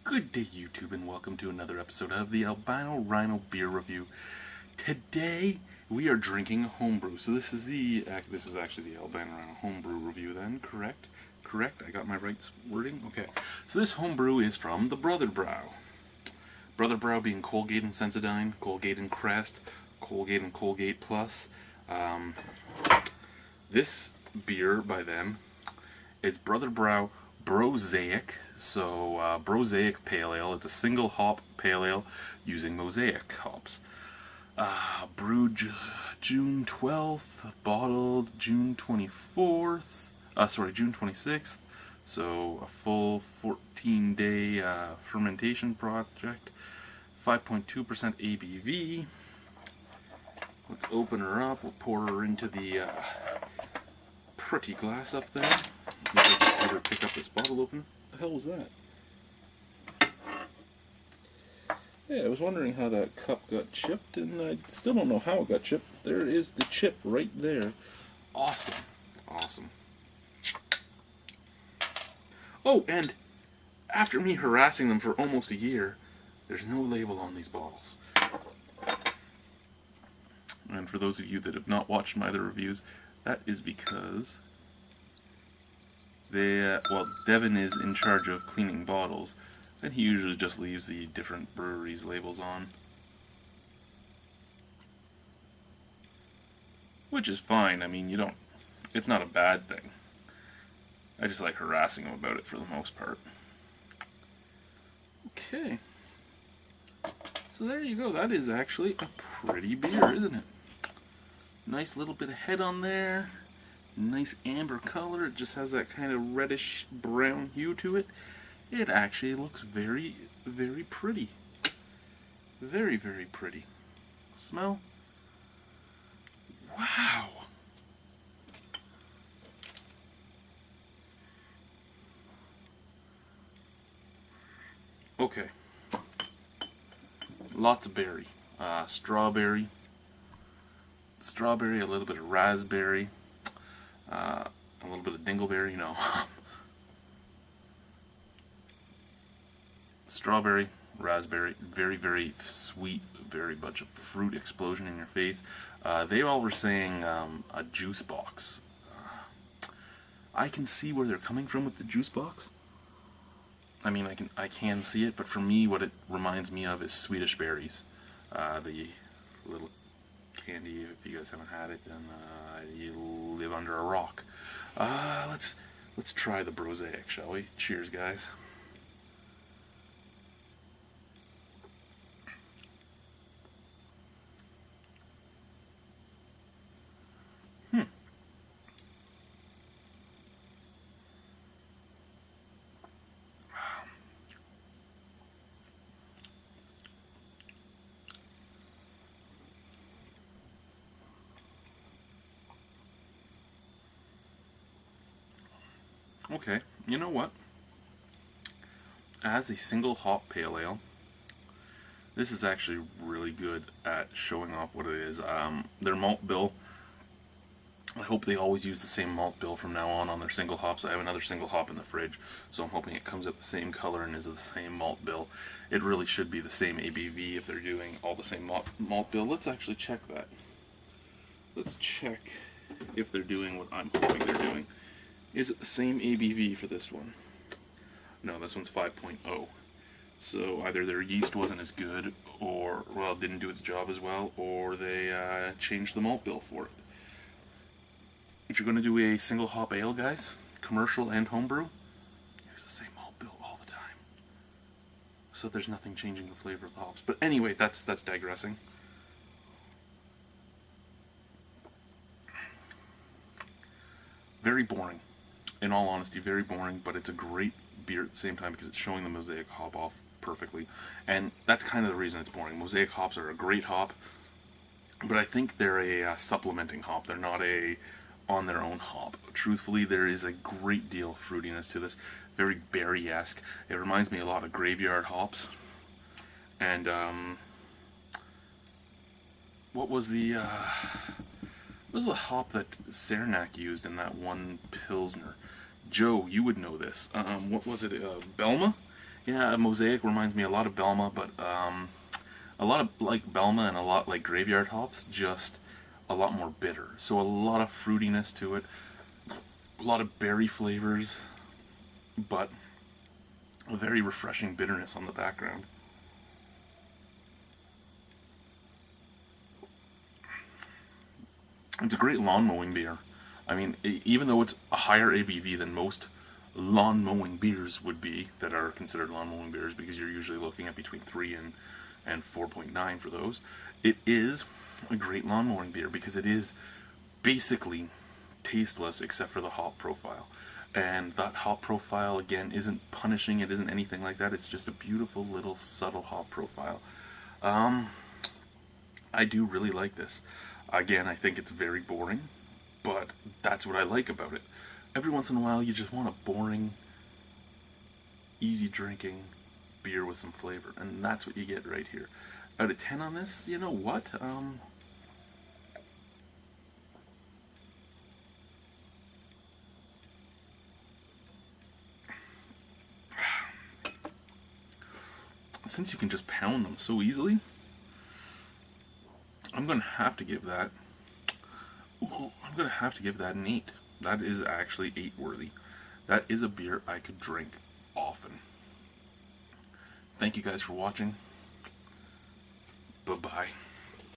Good day, YouTube, and welcome to another episode of the Albino RHino Beer Review. Today, we are drinking a homebrew. So this is actually the Albino RHino homebrew review then, correct? Correct? I got my right wording? Okay. So this homebrew is from the Brother Brau. Brother Brau being Colgate and Sensodyne, Colgate and Crest, Colgate and Colgate Plus. This beer by them is Brother Brau Brosaic. So Brosaic Pale Ale. It's a single hop pale ale using mosaic hops. Brewed June 12th, bottled June 24th. June 26th. So a full 14-day fermentation project. 5.2% ABV. Let's open her up. We'll pour her into the pretty glass up there. Maybe I can ever pick up this bottle opener. What the hell was that? Yeah, I was wondering how that cup got chipped, and I still don't know how it got chipped. There is the chip right there. Awesome. Awesome. Oh, and after me harassing them for almost a year, there's no label on these bottles. And for those of you that have not watched my other reviews, that is because Devin is in charge of cleaning bottles, and he usually just leaves the different breweries' labels on. Which is fine. I mean, it's not a bad thing. I just like harassing him about it for the most part. Okay. So there you go. That is actually a pretty beer, isn't it? Nice little bit of head on there. Nice amber color. It just has that kind of reddish brown hue to it. It actually looks very, very pretty. Very, very pretty. Smell? Wow! Okay. Lots of berry. Strawberry, a little bit of raspberry, a little bit of dingleberry, Strawberry, raspberry, very, very sweet, very bunch of fruit explosion in your face. They all were saying a juice box. I can see where they're coming from with the juice box. I mean, I can see it, but for me, what it reminds me of is Swedish berries. The little candy. If you guys haven't had it, then you live under a rock. Let's try the Brosaic, shall we? Cheers, guys. Okay, you know what? As a single hop pale ale, this is actually really good at showing off what it is. Their malt bill, I hope they always use the same malt bill from now on their single hops. I have another single hop in the fridge, so I'm hoping it comes out the same color and is the same malt bill. It really should be the same ABV if they're doing all the same malt bill. Let's actually check that. Let's check if they're doing what I'm hoping they're doing. Is it the same ABV for this one? No, this one's 5.0. So either their yeast wasn't as good, or, well, didn't do its job as well, or they changed the malt bill for it. If you're going to do a single hop ale, guys, commercial and homebrew, use the same malt bill all the time. So there's nothing changing the flavor of the hops. But anyway, that's digressing. Very boring. In all honesty, very boring, but it's a great beer at the same time because it's showing the mosaic hop off perfectly. And that's kind of the reason it's boring. Mosaic hops are a great hop, but I think they're a supplementing hop. They're not a on their own hop. Truthfully, there is a great deal of fruitiness to this. Very berry-esque. It reminds me a lot of graveyard hops. And what was the hop that Cernak used in that one Pilsner? Joe, you would know this. What was it? Belma? Yeah, Mosaic reminds me a lot of Belma, but a lot of like Belma and a lot like Graveyard hops, just a lot more bitter. So a lot of fruitiness to it, a lot of berry flavors, but a very refreshing bitterness on the background. It's a great lawn mowing beer. I mean, even though it's a higher ABV than most lawn mowing beers would be, that are considered lawn mowing beers, because you're usually looking at between 3 and 4.9 for those, it is a great lawn mowing beer because it is basically tasteless except for the hop profile. And that hop profile, again, isn't punishing, it isn't anything like that, it's just a beautiful little subtle hop profile. I do really like this. Again, I think it's very boring, but that's what I like about it. Every once in a while, you just want a boring, easy drinking beer with some flavor, and that's what you get right here. Out of 10 on this, you know what? Since you can just pound them so easily, I'm gonna have to give that. I'm gonna have to give that an 8. That is actually 8 worthy. That is a beer I could drink often. Thank you guys for watching. Bye bye.